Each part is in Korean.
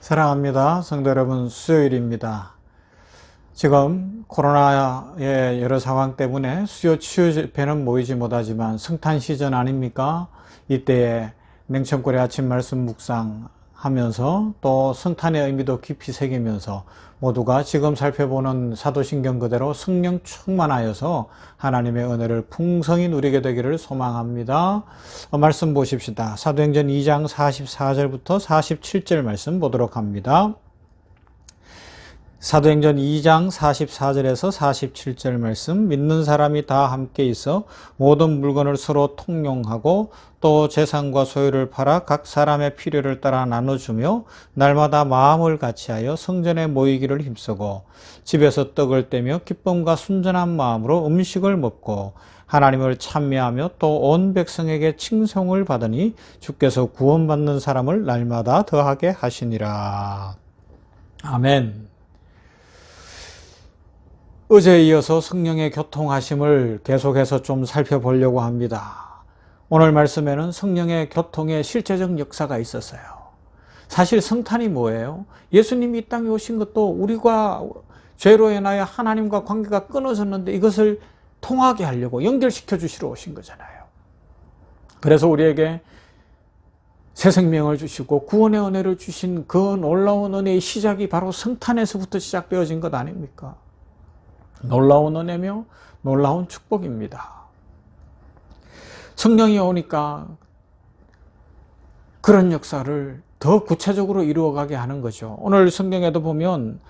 사랑합니다. 성도 여러분, 수요일입니다. 지금 코로나의 여러 상황 때문에 수요 치유 집회는 모이지 못하지만 성탄 시즌 아닙니까? 이때에 냉천골의 아침 말씀 묵상하면서 또 성탄의 의미도 깊이 새기면서 모두가 지금 살펴보는 사도신경 그대로 성령 충만하여서 하나님의 은혜를 풍성히 누리게 되기를 소망합니다. 말씀 보십시다. 사도행전 2장 44절부터 47절 말씀 보도록 합니다. 사도행전 2장 44절에서 47절 말씀. 믿는 사람이 다 함께 있어 모든 물건을 서로 통용하고 또 재산과 소유를 팔아 각 사람의 필요를 따라 나눠주며 날마다 마음을 같이하여 성전에 모이기를 힘쓰고 집에서 떡을 떼며 기쁨과 순전한 마음으로 음식을 먹고 하나님을 찬미하며 또 온 백성에게 칭송을 받으니 주께서 구원받는 사람을 날마다 더하게 하시니라. 아멘. 어제에 이어서 성령의 교통하심을 계속해서 좀 살펴보려고 합니다. 오늘 말씀에는 성령의 교통의 실제적 역사가 있었어요. 사실 성탄이 뭐예요? 예수님이 이 땅에 오신 것도 우리가 죄로 인하여 하나님과 관계가 끊어졌는데 이것을 통하게 하려고 연결시켜 주시러 오신 거잖아요. 그래서 우리에게 새 생명을 주시고 구원의 은혜를 주신 그 놀라운 은혜의 시작이 바로 성탄에서부터 시작되어진 것 아닙니까? 놀라운 은혜며 놀라운 축복입니다. 성령이 오니까 그런 역사를 더 구체적으로 이루어가게 하는 거죠. 오늘 성경에도 보면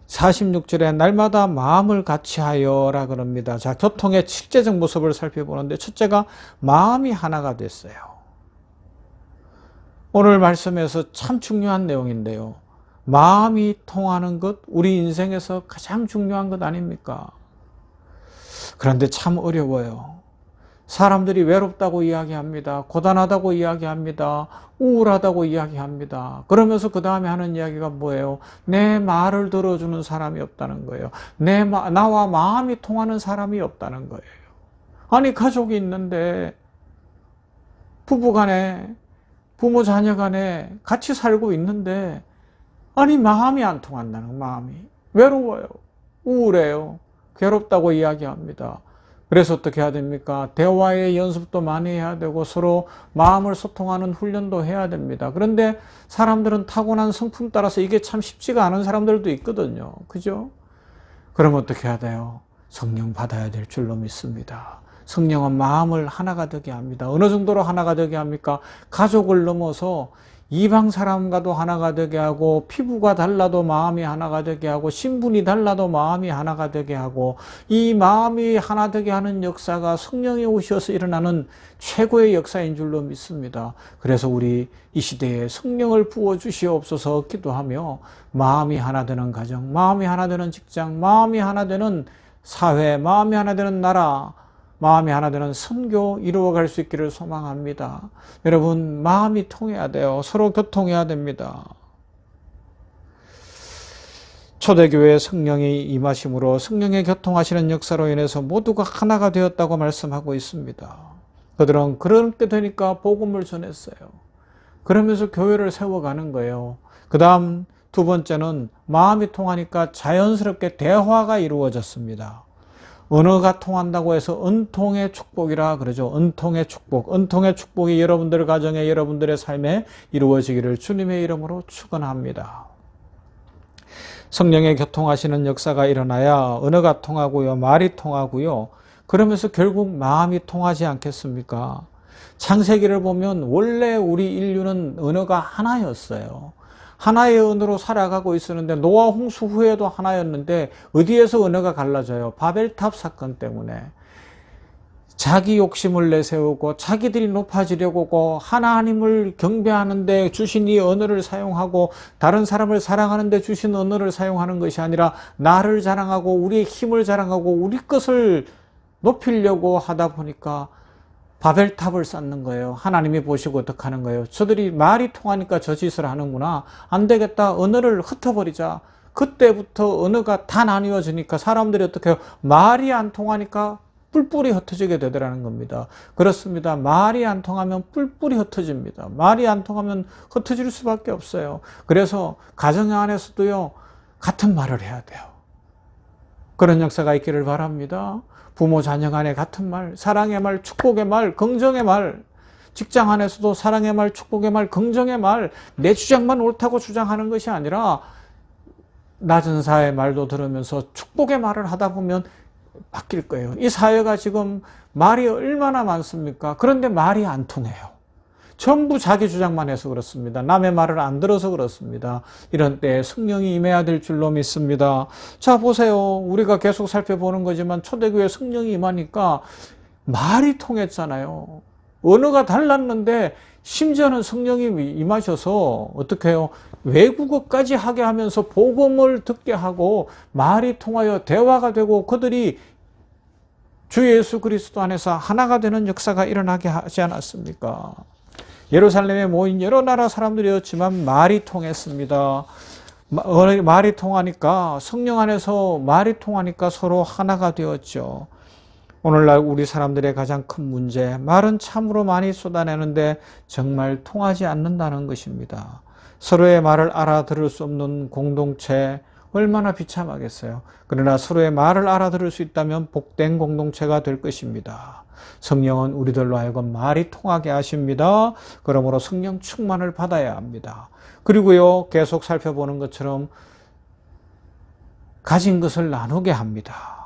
46절에 날마다 마음을 같이하여 라 그럽니다. 자, 교통의 실제적 모습을 살펴보는데 첫째가 마음이 하나가 됐어요. 오늘 말씀에서 참 중요한 내용인데요. 마음이 통하는 것, 우리 인생에서 가장 중요한 것 아닙니까? 그런데 참 어려워요. 사람들이 외롭다고 이야기합니다. 고단하다고 이야기합니다. 우울하다고 이야기합니다. 그러면서 그 다음에 하는 이야기가 뭐예요? 내 말을 들어주는 사람이 없다는 거예요. 나와 마음이 통하는 사람이 없다는 거예요. 아니, 가족이 있는데 부부간에, 부모 자녀간에 같이 살고 있는데 아니, 마음이 안 통한다는, 마음이 외로워요, 우울해요, 괴롭다고 이야기합니다. 그래서 어떻게 해야 됩니까? 대화의 연습도 많이 해야 되고 서로 마음을 소통하는 훈련도 해야 됩니다. 그런데 사람들은 타고난 성품 따라서 이게 참 쉽지가 않은 사람들도 있거든요. 그죠? 그럼 어떻게 해야 돼요? 성령 받아야 될 줄로 믿습니다. 성령은 마음을 하나가 되게 합니다. 어느 정도로 하나가 되게 합니까? 가족을 넘어서 이방 사람과도 하나가 되게 하고, 피부가 달라도 마음이 하나가 되게 하고, 신분이 달라도 마음이 하나가 되게 하고, 이 마음이 하나 되게 하는 역사가 성령이 오셔서 일어나는 최고의 역사인 줄로 믿습니다. 그래서 우리 이 시대에 성령을 부어주시옵소서 기도하며 마음이 하나 되는 가정, 마음이 하나 되는 직장, 마음이 하나 되는 사회, 마음이 하나 되는 나라, 마음이 하나 되는 선교 이루어갈 수 있기를 소망합니다. 여러분, 마음이 통해야 돼요. 서로 교통해야 됩니다. 초대교회에 성령이 임하심으로 성령의 교통하시는 역사로 인해서 모두가 하나가 되었다고 말씀하고 있습니다. 그들은 그렇게 되니까 복음을 전했어요. 그러면서 교회를 세워가는 거예요. 그 다음 두 번째는 마음이 통하니까 자연스럽게 대화가 이루어졌습니다. 언어가 통한다고 해서 은통의 축복이라 그러죠. 은통의 축복. 은통의 축복이 여러분들 가정에, 여러분들의 삶에 이루어지기를 주님의 이름으로 축원합니다. 성령의 교통하시는 역사가 일어나야 언어가 통하고요, 말이 통하고요. 그러면서 결국 마음이 통하지 않겠습니까? 창세기를 보면 원래 우리 인류는 언어가 하나였어요. 하나의 언어로 살아가고 있었는데 노아 홍수 후에도 하나였는데 어디에서 언어가 갈라져요? 바벨탑 사건 때문에. 자기 욕심을 내세우고 자기들이 높아지려고 하나님을 경배하는데 주신 이 언어를 사용하고 다른 사람을 사랑하는데 주신 언어를 사용하는 것이 아니라 나를 자랑하고 우리의 힘을 자랑하고 우리 것을 높이려고 하다 보니까 바벨탑을 쌓는 거예요. 하나님이 보시고 어떻게 하는 거예요? 저들이 말이 통하니까 저 짓을 하는구나. 안 되겠다. 언어를 흩어버리자. 그때부터 언어가 다 나뉘어지니까 사람들이 어떻게 해요? 말이 안 통하니까 뿔뿔이 흩어지게 되더라는 겁니다. 그렇습니다. 말이 안 통하면 뿔뿔이 흩어집니다. 말이 안 통하면 흩어질 수밖에 없어요. 그래서 가정 안에서도요, 같은 말을 해야 돼요. 그런 역사가 있기를 바랍니다. 부모 자녀 간에 같은 말, 사랑의 말, 축복의 말, 긍정의 말, 직장 안에서도 사랑의 말, 축복의 말, 긍정의 말, 내 주장만 옳다고 주장하는 것이 아니라 낮은 사회의 말도 들으면서 축복의 말을 하다 보면 바뀔 거예요. 이 사회가 지금 말이 얼마나 많습니까? 그런데 말이 안 통해요. 전부 자기 주장만 해서 그렇습니다. 남의 말을 안 들어서 그렇습니다. 이런 때에 성령이 임해야 될 줄로 믿습니다. 자, 보세요. 우리가 계속 살펴보는 거지만 초대교회 성령이 임하니까 말이 통했잖아요. 언어가 달랐는데 심지어는 성령이 임하셔서 어떻게 해요? 외국어까지 하게 하면서 복음을 듣게 하고 말이 통하여 대화가 되고 그들이 주 예수 그리스도 안에서 하나가 되는 역사가 일어나게 하지 않았습니까? 예루살렘에 모인 여러 나라 사람들이었지만 말이 통했습니다. 말이 통하니까 성령 안에서 말이 통하니까 서로 하나가 되었죠. 오늘날 우리 사람들의 가장 큰 문제, 말은 참으로 많이 쏟아내는데 정말 통하지 않는다는 것입니다. 서로의 말을 알아들을 수 없는 공동체 얼마나 비참하겠어요. 그러나 서로의 말을 알아들을 수 있다면 복된 공동체가 될 것입니다. 성령은 우리들로 하여금 말이 통하게 하십니다. 그러므로 성령 충만을 받아야 합니다. 그리고요, 계속 살펴보는 것처럼 가진 것을 나누게 합니다.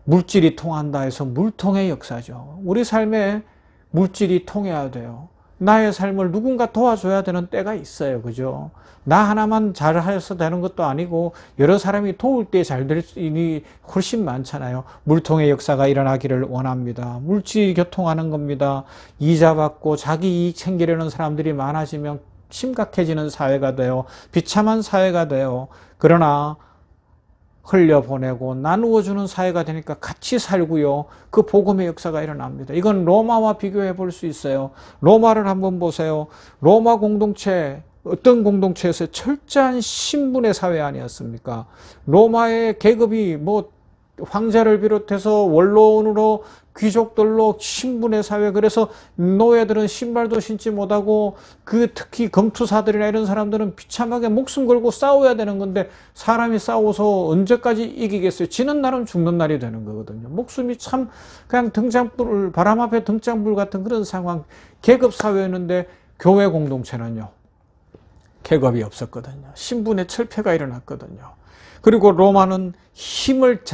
물질이 통한다 해서 물통의 역사죠. 우리 삶에 물질이 통해야 돼요. 나의 삶을 누군가 도와줘야 되는 때가 있어요. 그죠? 나 하나만 잘해서 되는 것도 아니고 여러 사람이 도울 때 잘 될 일이 훨씬 많잖아요. 물통의 역사가 일어나기를 원합니다. 물질이 교통하는 겁니다. 이자 받고 자기 이익 챙기려는 사람들이 많아지면 심각해지는 사회가 돼요. 비참한 사회가 돼요. 그러나 흘려보내고 나누어주는 사회가 되니까 같이 살고요. 그 복음의 역사가 일어납니다. 이건 로마와 비교해 볼 수 있어요. 로마를 한번 보세요. 로마 공동체, 어떤 공동체에서 철저한 신분의 사회 아니었습니까? 로마의 계급이 황제를 비롯해서 원로원으로 귀족들로 신분의 사회, 그래서 노예들은 신발도 신지 못하고 특히 검투사들이나 이런 사람들은 비참하게 목숨 걸고 싸워야 되는 건데 사람이 싸워서 언제까지 이기겠어요? 지는 날은 죽는 날이 되는 거거든요. 목숨이 참 그냥 등잔불, 바람 앞에 등잔불 같은 그런 상황, 계급사회였는데 교회 공동체는요, 계급이 없었거든요. 신분의 철폐가 일어났거든요. 그리고 로마는 힘을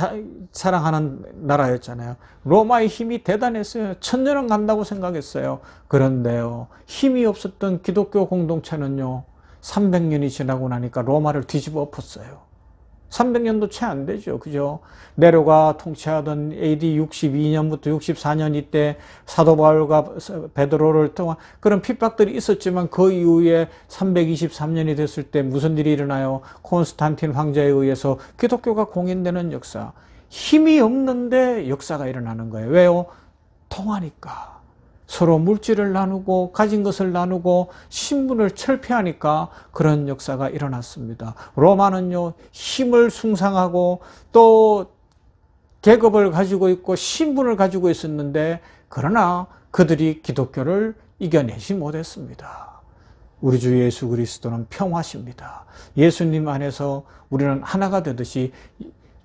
사랑하는 나라였잖아요. 로마의 힘이 대단했어요. 천년은 간다고 생각했어요. 그런데요, 힘이 없었던 기독교 공동체는요, 300년이 지나고 나니까 로마를 뒤집어 엎었어요. 300년도 채 안 되죠. 그죠? 네로가 통치하던 AD 62년부터 64년 이때 사도 바울과 베드로를 통한 그런 핍박들이 있었지만 그 이후에 323년이 됐을 때 무슨 일이 일어나요? 콘스탄틴 황제에 의해서 기독교가 공인되는 역사. 힘이 없는데 역사가 일어나는 거예요. 왜요? 통하니까. 서로 물질을 나누고 가진 것을 나누고 신분을 철폐하니까 그런 역사가 일어났습니다. 로마는요, 힘을 숭상하고 또 계급을 가지고 있고 신분을 가지고 있었는데 그러나 그들이 기독교를 이겨내지 못했습니다. 우리 주 예수 그리스도는 평화십니다. 예수님 안에서 우리는 하나가 되듯이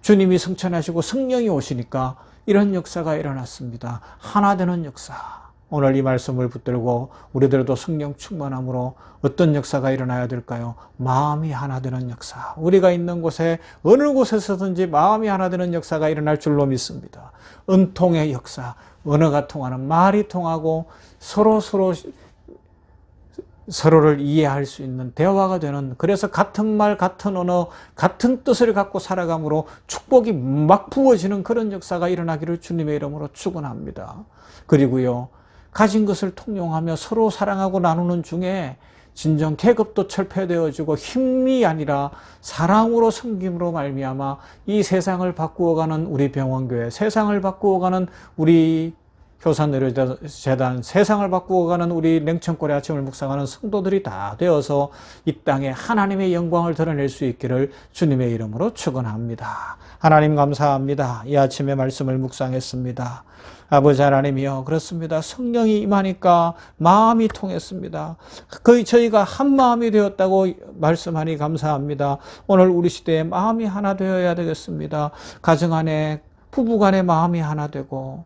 주님이 성천하시고 성령이 오시니까 이런 역사가 일어났습니다. 하나 되는 역사. 오늘 이 말씀을 붙들고 우리들도 성령 충만함으로 어떤 역사가 일어나야 될까요? 마음이 하나 되는 역사. 우리가 있는 곳에 어느 곳에서든지 마음이 하나 되는 역사가 일어날 줄로 믿습니다. 은통의 역사, 언어가 통하는, 말이 통하고 서로를 이해할 수 있는 대화가 되는, 그래서 같은 말, 같은 언어, 같은 뜻을 갖고 살아감으로 축복이 막 부어지는 그런 역사가 일어나기를 주님의 이름으로 축원합니다. 그리고요, 가진 것을 통용하며 서로 사랑하고 나누는 중에 진정 계급도 철폐되어지고 힘이 아니라 사랑으로 섬김으로 말미암아 이 세상을 바꾸어가는 우리 병원교회, 세상을 바꾸어가는 우리 효산의료재단 세상을 바꾸어가는 우리 냉천골의 아침을 묵상하는 성도들이 다 되어서 이 땅에 하나님의 영광을 드러낼 수 있기를 주님의 이름으로 축원합니다. 하나님 감사합니다. 이 아침에 말씀을 묵상했습니다. 아버지 하나님이여, 그렇습니다. 성령이 임하니까 마음이 통했습니다. 거의 저희가 한 마음이 되었다고 말씀하니 감사합니다. 오늘 우리 시대에 마음이 하나 되어야 되겠습니다. 가정 안에 부부 간의 마음이 하나 되고,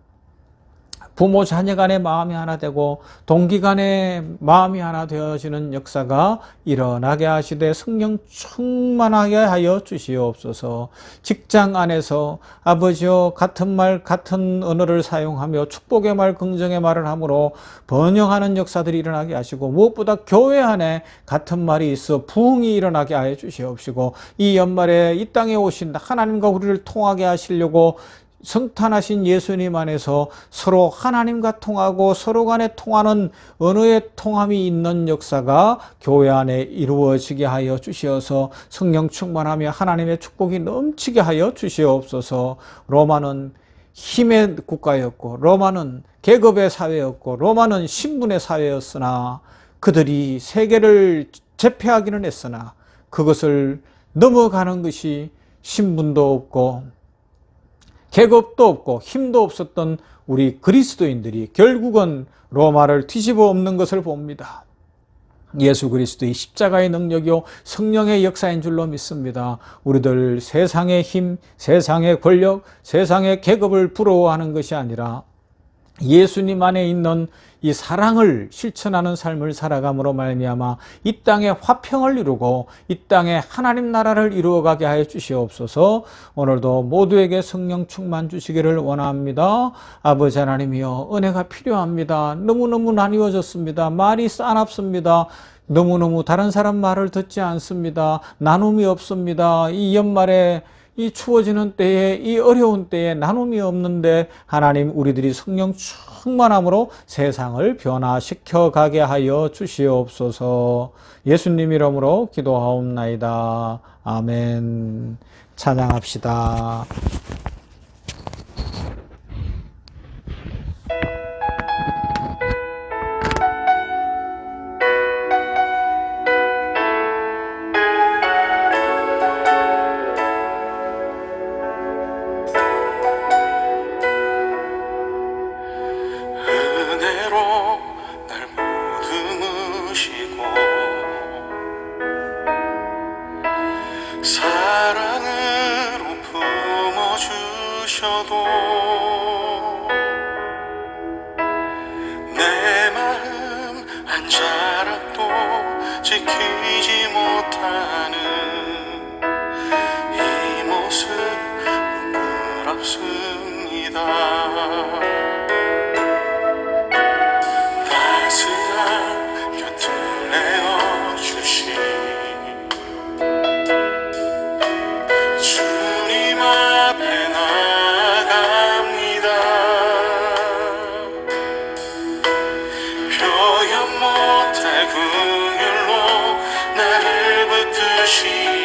부모 자녀 간의 마음이 하나 되고, 동기 간의 마음이 하나 되어지는 역사가 일어나게 하시되 성령 충만하게 하여 주시옵소서. 직장 안에서 아버지여, 같은 말 같은 언어를 사용하며 축복의 말 긍정의 말을 함으로 번영하는 역사들이 일어나게 하시고, 무엇보다 교회 안에 같은 말이 있어 부흥이 일어나게 하여 주시옵시고, 이 연말에 이 땅에 오신 하나님과 우리를 통하게 하시려고 성탄하신 예수님 안에서 서로 하나님과 통하고 서로 간에 통하는 언어의 통함이 있는 역사가 교회 안에 이루어지게 하여 주시어서 성령 충만하며 하나님의 축복이 넘치게 하여 주시옵소서. 로마는 힘의 국가였고, 로마는 계급의 사회였고, 로마는 신분의 사회였으나 그들이 세계를 제패하기는 했으나 그것을 넘어가는 것이 신분도 없고 계급도 없고 힘도 없었던 우리 그리스도인들이 결국은 로마를 뒤집어 엎는 것을 봅니다. 예수 그리스도의 십자가의 능력이요 성령의 역사인 줄로 믿습니다. 우리들 세상의 힘, 세상의 권력, 세상의 계급을 부러워하는 것이 아니라 예수님 안에 있는 이 사랑을 실천하는 삶을 살아감으로 말미암아 이 땅에 화평을 이루고 이 땅에 하나님 나라를 이루어가게 하여 주시옵소서. 오늘도 모두에게 성령 충만 주시기를 원합니다. 아버지 하나님이여, 은혜가 필요합니다. 너무너무 나뉘어졌습니다. 말이 싸납습니다. 너무너무 다른 사람 말을 듣지 않습니다. 나눔이 없습니다. 이 연말에 이 추워지는 때에, 이 어려운 때에 나눔이 없는데 하나님, 우리들이 성령 충만함으로 세상을 변화시켜 가게 하여 주시옵소서. 예수님 이름으로 기도하옵나이다. 아멘. 찬양합시다. 사랑으로 품어주셔도 내 마음 한 자락도 지키지 못하는 이 모습 부끄럽습니다. 따스한 곁을 내어주신 주님 앞에 나갑니다. 표현 못할 긍휼로 나를 붙드시